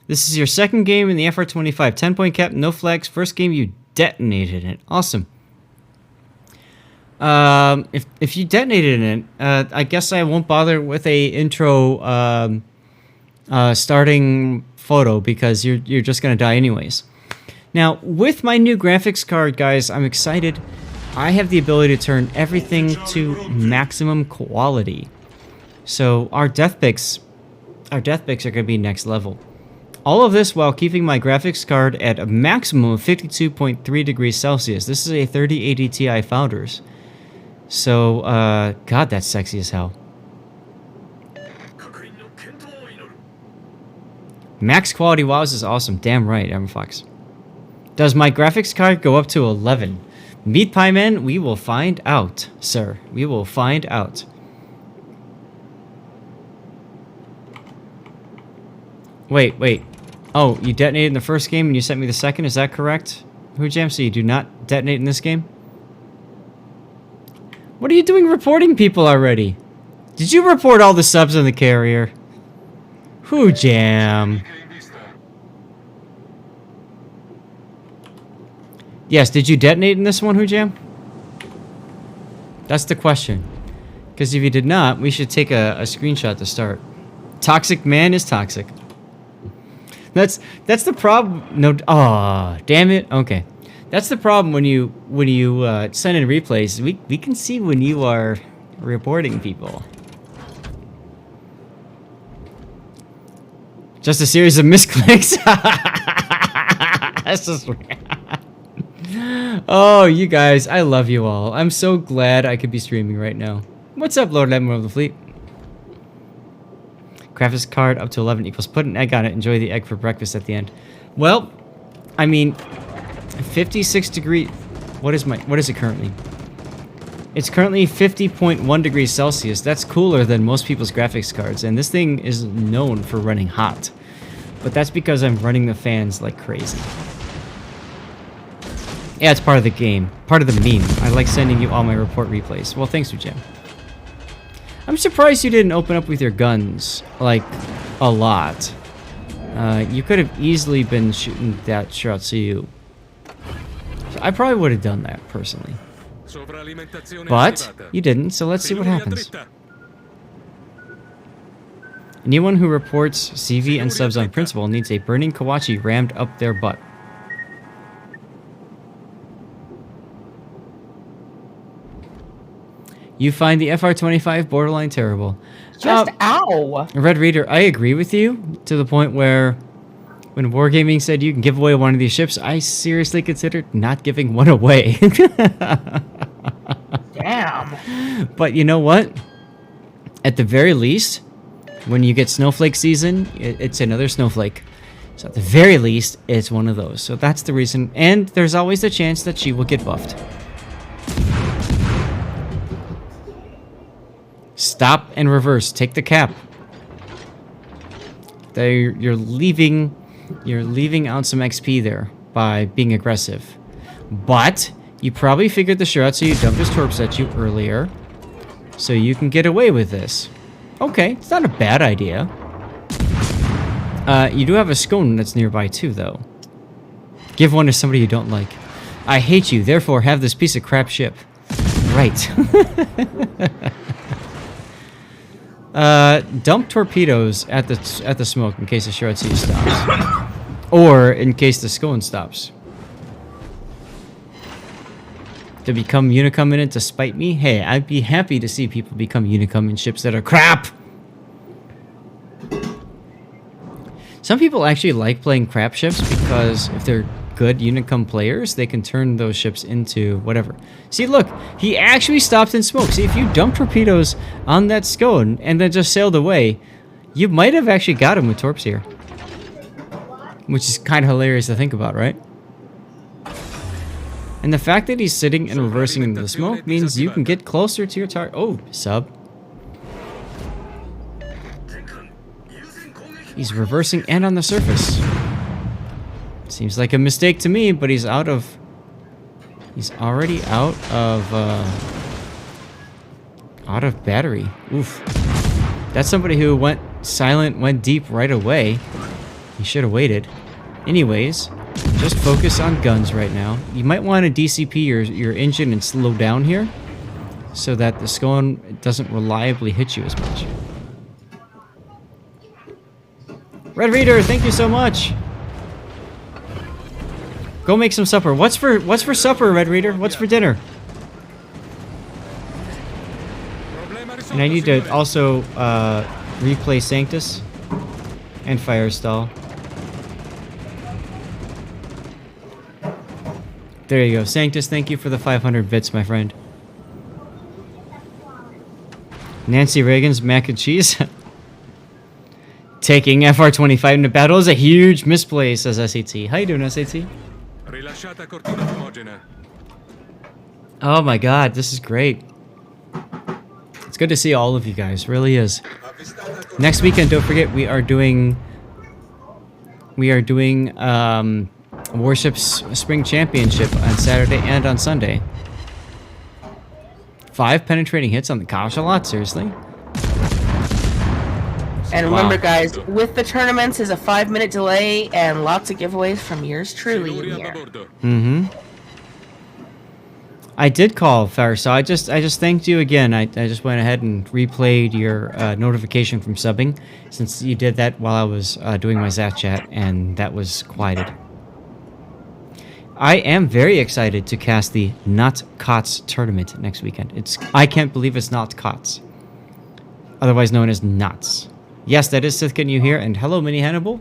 This is your second game in the FR25. 10-point cap, no flags. First game you detonated it. Awesome. If you detonated it, I guess I won't bother with a intro starting photo because you're just gonna die anyways. Now, with my new graphics card, guys, I'm excited. I have the ability to turn everything to maximum quality. So our death picks are gonna be next level. All of this while keeping my graphics card at a maximum of 52.3 degrees Celsius. This is a 3080 Ti Founders. So, God, that's sexy as hell. Max quality WoWs is awesome. Damn right, Fox. Does my graphics card go up to 11? Meat Pie Man, we will find out, sir. We will find out. Wait. Oh, you detonated in the first game and you sent me the second, is that correct? Hujam, so you do not detonate in this game? What are you doing reporting people already? Did you report all the subs on the carrier? Hujam. Yes, did you detonate in this one, Hujam? That's the question. Because if you did not, we should take a screenshot to start. Toxic man is toxic. That's the problem. No, oh, damn it. Okay, that's the problem when you send in replays. We can see when you are reporting people. Just a series of misclicks. That's just. Oh, you guys, I love you all. I'm so glad I could be streaming right now. What's up, Lord Admiral of the Fleet? Graphics card up to 11 equals put an egg on it. Enjoy the egg for breakfast at the end. Well, I mean, 56 degree. What is it currently? It's currently 50.1 degrees Celsius. That's cooler than most people's graphics cards, and this thing is known for running hot. But that's because I'm running the fans like crazy. Yeah, it's part of the game. Part of the meme. I like sending you all my report replays. Well, thanks, Hujam. I'm surprised you didn't open up with your guns, like, a lot. You could have easily been shooting that Shiratsu. So I probably would have done that, personally. But, you didn't, so let's see what happens. Anyone who reports CV and subs on principle needs a burning Kawachi rammed up their butt. You find the FR25 borderline terrible. Just ow! Red Reader, I agree with you to the point where when Wargaming said you can give away one of these ships, I seriously considered not giving one away. Damn. But you know what? At the very least, when you get snowflake season, it's another snowflake. So at the very least, it's one of those. So that's the reason. And there's always the chance that she will get buffed. Stop and reverse. Take the cap. You're leaving out some XP there by being aggressive. But you probably figured the Shiratsu dumped his torps at you earlier, so you can get away with this. Okay, it's not a bad idea. You do have a scone that's nearby too, though. Give one to somebody you don't like. I hate you, therefore have this piece of crap ship. Right. Dump torpedoes at the smoke in case the Shiratsu stops, or in case the scone stops. To become Unicum in it to spite me? Hey, I'd be happy to see people become Unicum in ships that are crap. Some people actually like playing crap ships because if they're good Unicum players, they can turn those ships into whatever. See, look, he actually stopped in smoke. See, if you dump torpedoes on that scone and then just sailed away, you might have actually got him with torps here. Which is kind of hilarious to think about, right? And the fact that he's sitting and reversing into the smoke means you can get closer to your target. Oh, sub. He's reversing and on the surface. Seems like a mistake to me, but he's already out of battery. Oof. That's somebody who went silent, went deep right away. You should have waited. Anyways, just focus on guns right now. You might want to DCP your engine and slow down here so that the scone doesn't reliably hit you as much. Red Reader, thank you so much. Go make some supper. What's for supper, Red Reader? What's for dinner? And I need to also replay Sanctus and Firestall. There you go. Sanctus, thank you for the 500 bits, my friend. Nancy Reagan's mac and cheese. Taking FR25 into battle is a huge misplay, says SAT. How you doing, SAT? Oh my god, this is great. It's good to see all of you guys, really is. Next weekend, don't forget, we are doing Warships Spring Championship on Saturday and on Sunday. 5 penetrating hits on the Kashalat, seriously? And remember, guys, with the tournaments is a 5-minute delay and lots of giveaways from yours truly in here. Mm-hmm. I did call Farsal. I just thanked you again. I just went ahead and replayed your notification from subbing, since you did that while I was doing my Zat chat, and that was quieted. I am very excited to cast the Not Cots tournament next weekend. I can't believe it's Not Cots, otherwise known as Knots. Yes, that is Sithkin you here, and hello, Mini Hannibal.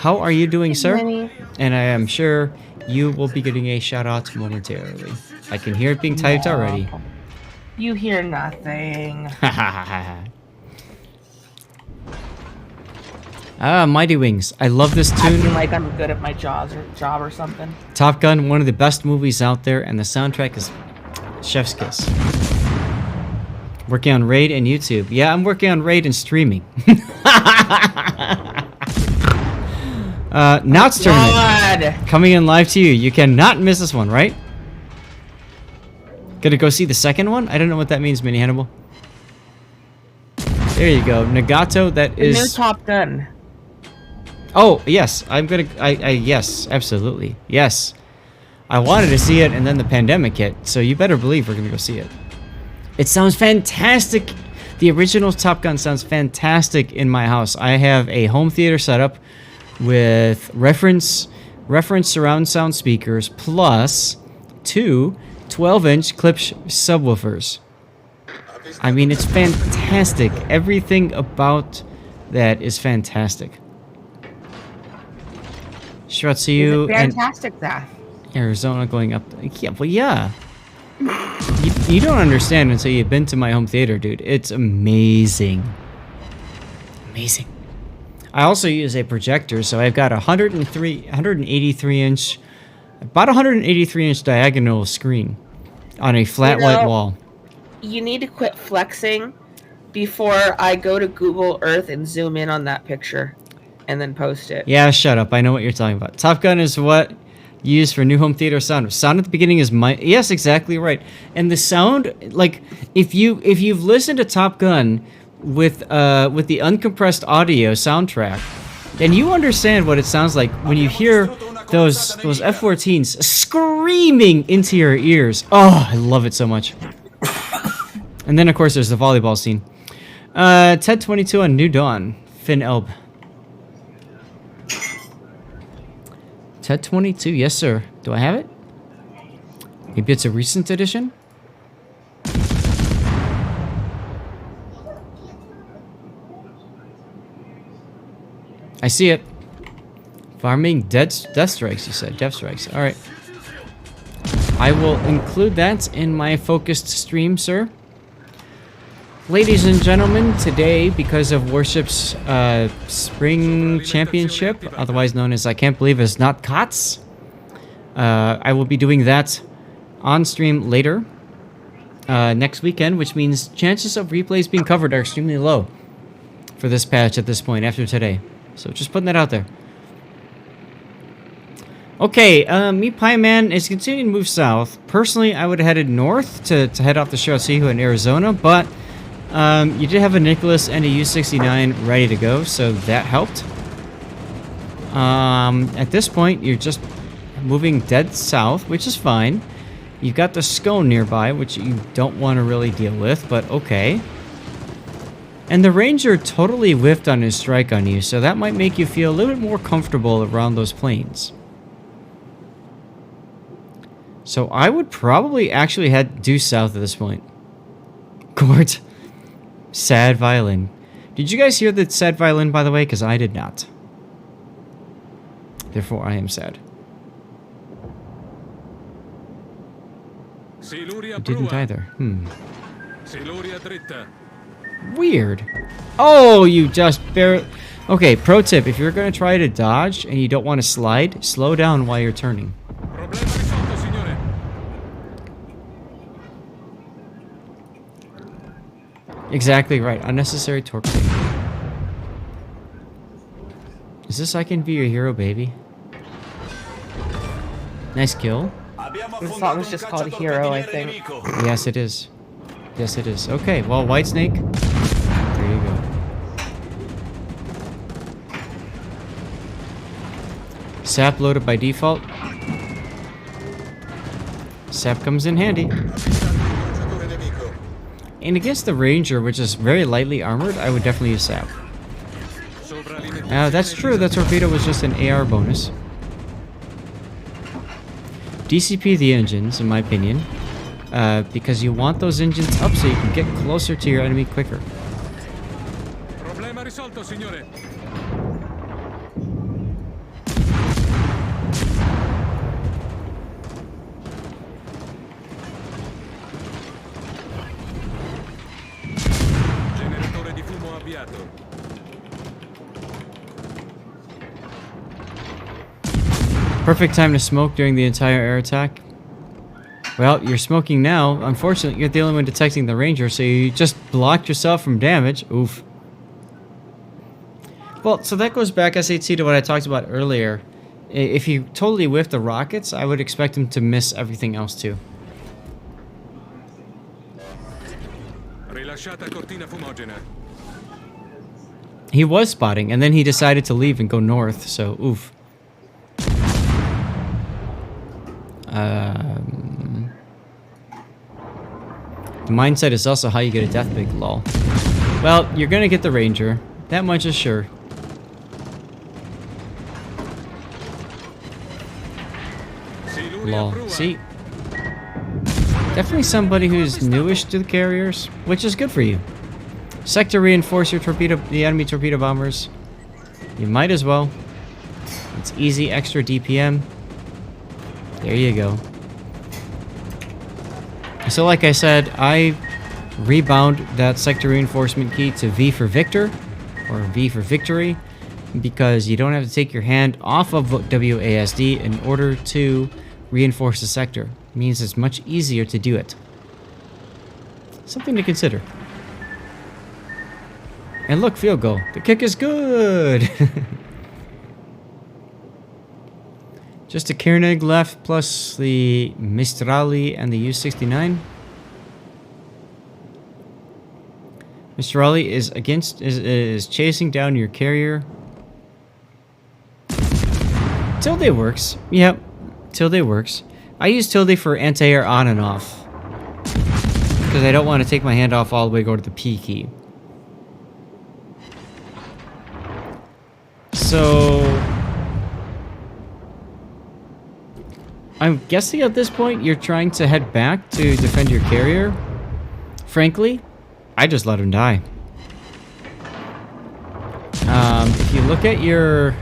How are you doing, sir? Minnie. And I am sure you will be getting a shout out momentarily. I can hear it being typed already. You hear nothing. Ah, Mighty Wings. I love this tune. Acting like I'm good at my job or something. Top Gun, one of the best movies out there, and the soundtrack is chef's kiss. Working on Raid and YouTube. Yeah, I'm working on Raid and streaming. Knots tournament coming in live to you. You cannot miss this one, right? Gonna go see the second one? I don't know what that means, Mini Hannibal. There you go, Nagato. That is new Top Gun. Oh yes, yes, absolutely, yes. I wanted to see it, and then the pandemic hit. So you better believe we're gonna go see it. It sounds fantastic. The original Top Gun sounds fantastic in my house. I have a home theater setup with reference surround sound speakers plus 2 12-inch clip subwoofers. I mean, it's fantastic. Everything about that is fantastic. Shratsu Fantastic, Zaf. Arizona going up. Yeah, well, yeah. You don't understand until you've been to my home theater, dude. It's amazing. Amazing. I also use a projector, so I've got a 183 inch, about 183 inch diagonal screen on a flat white wall. You need to quit flexing before I go to Google Earth and zoom in on that picture and then post it. Yeah, shut up. I know what you're talking about. Top Gun is what you use for new home theater sound. Sound at the beginning is yes, exactly right. And the sound, like if you've listened to Top Gun with the uncompressed audio soundtrack, then you understand what it sounds like when you hear those F-14s screaming into your ears. Oh, I love it so much. And then of course there's the volleyball scene. Ted 22 on New Dawn. Finn Elb. Ted 22, yes sir. Do I have it? Maybe it's a recent edition? I see it. Farming death strikes, you said. Death strikes. Alright. I will include that in my focused stream, sir. Ladies and gentlemen, today, because of Warships Spring Championship, otherwise known as I Can't Believe It's Not COTS, I will be doing that on stream later next weekend, which means chances of replays being covered are extremely low for this patch at this point after today. So just putting that out there. Okay, me Pie Man is continuing to move south. Personally, I would have headed north to head off the Shotsehu in Arizona, but you did have a Nicholas and a U-69 ready to go, so that helped. At this point, you're just moving dead south, which is fine. You've got the scone nearby, which you don't want to really deal with, but okay. And the Ranger totally whiffed on his strike on you, so that might make you feel a little bit more comfortable around those planes. So I would probably actually head due south at this point. Gort. Sad violin. Did you guys hear the sad violin, by the way? Because I did not. Therefore, I am sad. I didn't either. Weird. Oh, you just barely... Okay, pro tip. If you're going to try to dodge and you don't want to slide, slow down while you're turning. Exactly right. Unnecessary torpedo. Is this I Can Be Your Hero, baby? Nice kill. This song is just called Hero, I think. Yes, it is. Yes, it is. Okay, well, Whitesnake. There you go. Sap loaded by default. Sap comes in handy. And against the Ranger, which is very lightly armored, I would definitely use Sap. That's true, the torpedo was just an AR bonus. DCP the engines, in my opinion, because you want those engines up so you can get closer to your enemy quicker. Problema risolto, signore. Generatore di fumo avviato. Perfect time to smoke during the entire air attack. Well, you're smoking now. Unfortunately, you're the only one detecting the Ranger, so you just blocked yourself from damage. Oof. Well, so that goes back, SAT, to what I talked about earlier. If you totally whiff the rockets, I would expect him to miss everything else too. Rilasciata cortina fumogena. He was spotting, and then he decided to leave and go north, so oof. The mindset is also how you get a death big, lol. Well, you're gonna get the Ranger. That much is sure. Lol. See? Definitely somebody who's newish to the carriers, which is good for you. Sector reinforce your torpedo, the enemy torpedo bombers. You might as well. It's easy extra DPM. There you go. So like I said, I rebound that sector reinforcement key to V for Victor, or V for Victory, because you don't have to take your hand off of WASD in order to reinforce the sector. It means it's much easier to do it. Something to consider. And look, field goal. The kick is good! Just a Koenig left, plus the Mistrali and the U-69. Mistrali is chasing down your carrier. Tilde works. Yep, Tilde works. I use Tilde for anti-air on and off, because I don't want to take my hand off all the way to go to the P key. So I'm guessing at this point you're trying to head back to defend your carrier. Frankly, I just let him die. If you look at your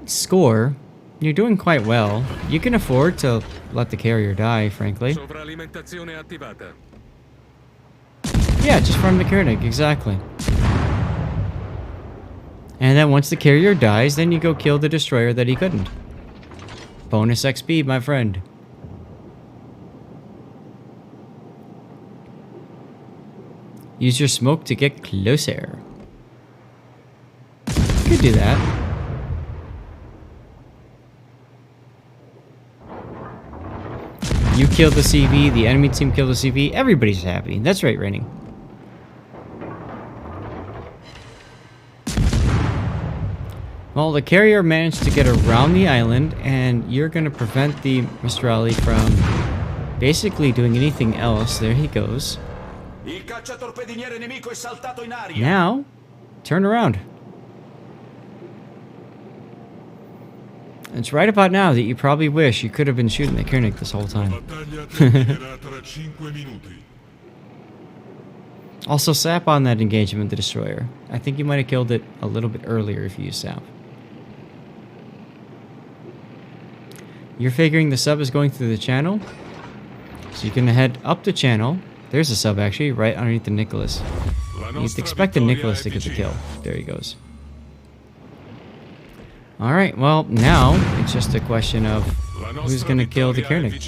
score, you're doing quite well. You can afford to let the carrier die, frankly. Yeah, just farm the Koenig, exactly. And then once the carrier dies, then you go kill the destroyer that he couldn't. Bonus XP, my friend. Use your smoke to get closer. You could do that. You killed the CV, the enemy team killed the CV, everybody's happy. That's right, Raining. Well, the carrier managed to get around the island, and you're going to prevent the Mistrali from basically doing anything else. There he goes. Il cacciatorpediniere nemico è saltato in aria. Now, turn around. It's right about now that you probably wish you could have been shooting the Koenig this whole time. Also, sap on that engagement, the destroyer. I think you might have killed it a little bit earlier if you used sap. You're figuring the sub is going through the channel, so you're going to head up the channel. There's a sub, actually, right underneath the Nicholas. You'd expect the Nicholas to get the kill. There he goes. Alright, well, now it's just a question of who's going to kill the Koenig.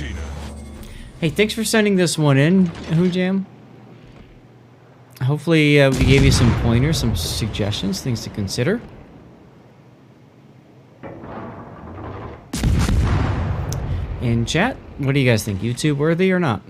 Hey, thanks for sending this one in, Hujam. Hopefully, we gave you some pointers, some suggestions, things to consider. In chat, what do you guys think? YouTube worthy or not?